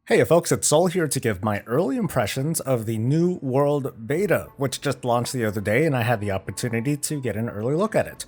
Hey folks, it's Soul here to give my early impressions of the New World beta, which just launched the other day and I had the opportunity to get an early look at it.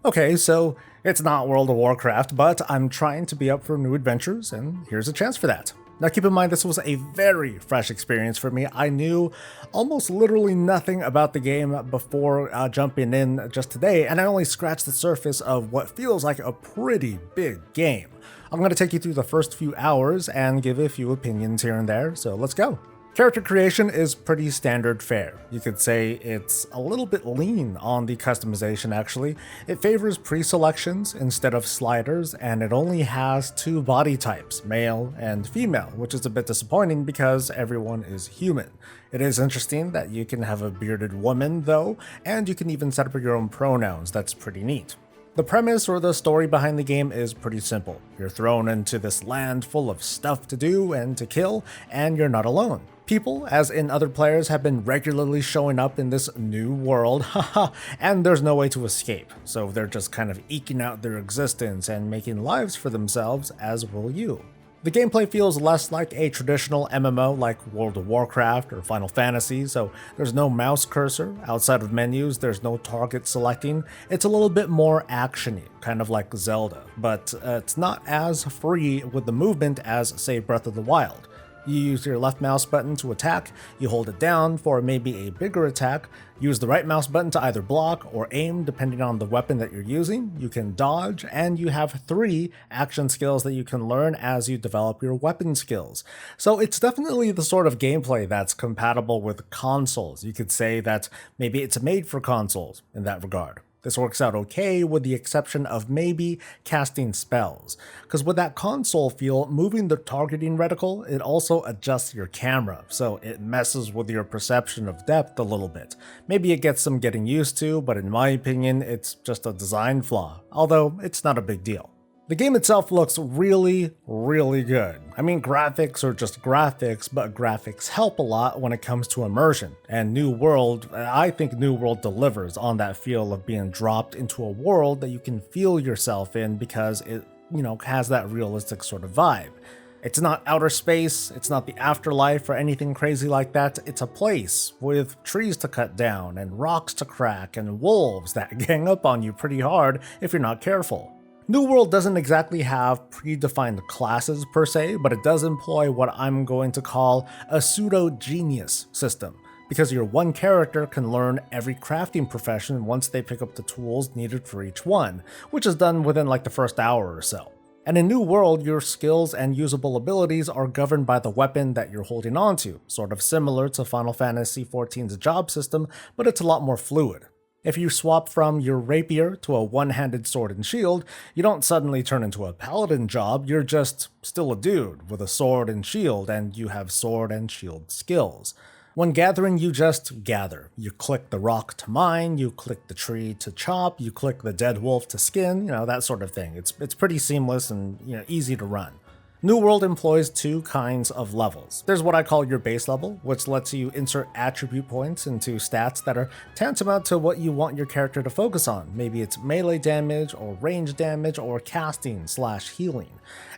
Okay, so it's not World of Warcraft, but I'm trying to be up for new adventures, and here's a chance for that. Now keep in mind this was a very fresh experience for me. I knew almost literally nothing about the game before jumping in just today, and I only scratched the surface of what feels like a pretty big game. I'm going to take you through the first few hours and give a few opinions here and there, so let's go. Character creation is pretty standard fare. You could say it's a little bit lean on the customization actually. It favors pre-selections instead of sliders, and it only has two body types, male and female, which is a bit disappointing because everyone is human. It is interesting that you can have a bearded woman though, and you can even set up your own pronouns. That's pretty neat. The premise or the story behind the game is pretty simple. You're thrown into this land full of stuff to do and to kill, and you're not alone. People, as in other players, have been regularly showing up in this new world, haha, and there's no way to escape, so they're just kind of eking out their existence and making lives for themselves, as will you. The gameplay feels less like a traditional MMO like World of Warcraft or Final Fantasy, so there's no mouse cursor. Outside of menus, there's no target selecting. It's a little bit more actiony, kind of like Zelda, but it's not as free with the movement as, say, Breath of the Wild. You use your left mouse button to attack, you hold it down for maybe a bigger attack, use the right mouse button to either block or aim depending on the weapon that you're using, you can dodge, and you have 3 action skills that you can learn as you develop your weapon skills. So it's definitely the sort of gameplay that's compatible with consoles. You could say that maybe it's made for consoles in that regard. This works out okay with the exception of maybe casting spells, because with that console feel, moving the targeting reticle, it also adjusts your camera, so it messes with your perception of depth a little bit. Maybe it gets some getting used to, but in my opinion, it's just a design flaw, although it's not a big deal. The game itself looks really, really good. I mean, graphics are just graphics, but graphics help a lot when it comes to immersion. And I think New World delivers on that feel of being dropped into a world that you can feel yourself in because it, has that realistic sort of vibe. It's not outer space, it's not the afterlife or anything crazy like that. It's a place with trees to cut down and rocks to crack and wolves that gang up on you pretty hard if you're not careful. New World doesn't exactly have predefined classes per se, but it does employ what I'm going to call a pseudo-genius system, because your one character can learn every crafting profession once they pick up the tools needed for each one, which is done within like the first hour or so. And in New World, your skills and usable abilities are governed by the weapon that you're holding onto, sort of similar to Final Fantasy XIV's job system, but it's a lot more fluid. If you swap from your rapier to a one-handed sword and shield, you don't suddenly turn into a paladin job, you're just still a dude with a sword and shield, and you have sword and shield skills. When gathering, you just gather. You click the rock to mine, you click the tree to chop, you click the dead wolf to skin, that sort of thing. It's pretty seamless and easy to run. New World employs 2 kinds of levels. There's what I call your base level, which lets you insert attribute points into stats that are tantamount to what you want your character to focus on. Maybe it's melee damage, or range damage, or casting/healing.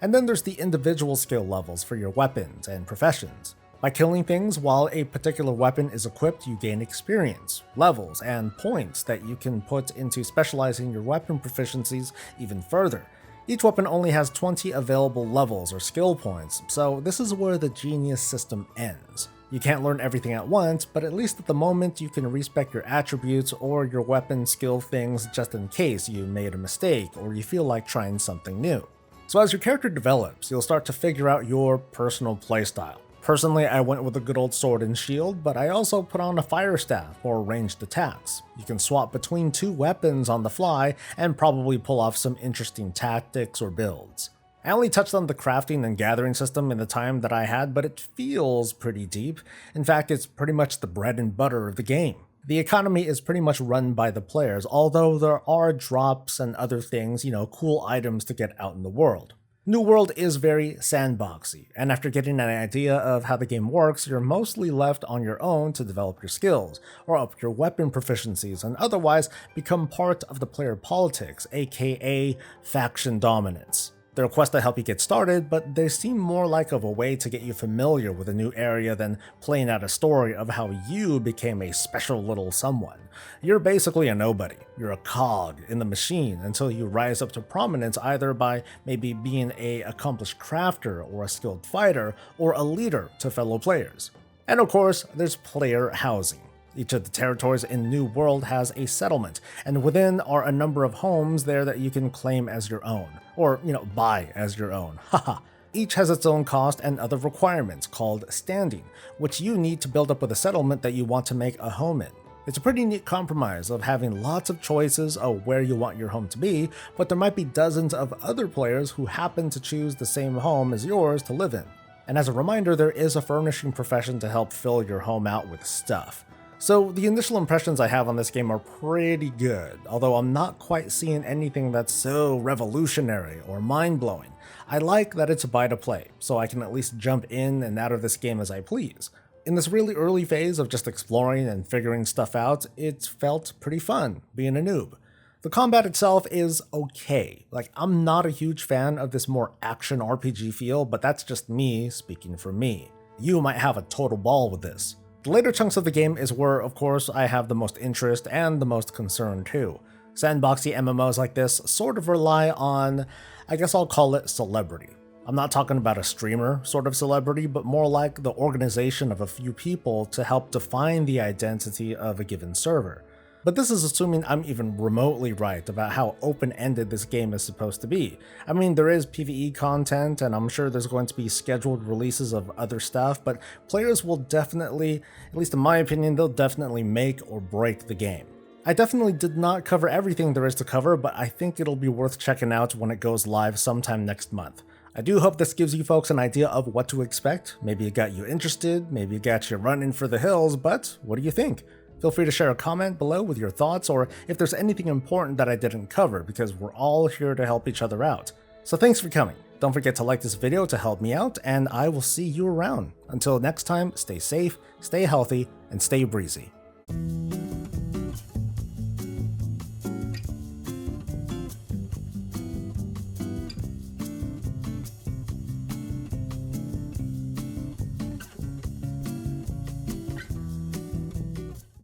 And then there's the individual skill levels for your weapons and professions. By killing things while a particular weapon is equipped, you gain experience, levels, and points that you can put into specializing your weapon proficiencies even further. Each weapon only has 20 available levels or skill points, so this is where the genius system ends. You can't learn everything at once, but at least at the moment you can respec your attributes or your weapon skill things just in case you made a mistake or you feel like trying something new. So as your character develops, you'll start to figure out your personal playstyle. Personally, I went with a good old sword and shield, but I also put on a fire staff for ranged attacks. You can swap between 2 weapons on the fly and probably pull off some interesting tactics or builds. I only touched on the crafting and gathering system in the time that I had, but it feels pretty deep. In fact, it's pretty much the bread and butter of the game. The economy is pretty much run by the players, although there are drops and other things, cool items to get out in the world. New World is very sandboxy, and after getting an idea of how the game works, you're mostly left on your own to develop your skills, or up your weapon proficiencies, and otherwise become part of the player politics, aka faction dominance. There are quests that help you get started, but they seem more like of a way to get you familiar with a new area than playing out a story of how you became a special little someone. You're basically a nobody. You're a cog in the machine until you rise up to prominence either by maybe being an accomplished crafter or a skilled fighter or a leader to fellow players. And of course, there's player housing. Each of the territories in New World has a settlement, and within are a number of homes there that you can claim as your own, or, buy as your own, haha. Each has its own cost and other requirements called standing, which you need to build up with a settlement that you want to make a home in. It's a pretty neat compromise of having lots of choices of where you want your home to be, but there might be dozens of other players who happen to choose the same home as yours to live in. And as a reminder, there is a furnishing profession to help fill your home out with stuff. So the initial impressions I have on this game are pretty good, although I'm not quite seeing anything that's so revolutionary or mind-blowing. I like that it's a buy to play, so I can at least jump in and out of this game as I please. In this really early phase of just exploring and figuring stuff out, it felt pretty fun being a noob. The combat itself is okay. I'm not a huge fan of this more action RPG feel, but that's just me speaking for me. You might have a total ball with this. The later chunks of the game is where, of course, I have the most interest and the most concern too. Sandboxy MMOs like this sort of rely on, I guess I'll call it celebrity. I'm not talking about a streamer sort of celebrity, but more like the organization of a few people to help define the identity of a given server. But this is assuming I'm even remotely right about how open-ended this game is supposed to be. I mean, there is PvE content, and I'm sure there's going to be scheduled releases of other stuff, but players will definitely, at least in my opinion, they'll definitely make or break the game. I definitely did not cover everything there is to cover, but I think it'll be worth checking out when it goes live sometime next month. I do hope this gives you folks an idea of what to expect. Maybe it got you interested, maybe it got you running for the hills, but what do you think? Feel free to share a comment below with your thoughts or if there's anything important that I didn't cover, because we're all here to help each other out. So thanks for coming. Don't forget to like this video to help me out, and I will see you around. Until next time, stay safe, stay healthy, and stay breezy.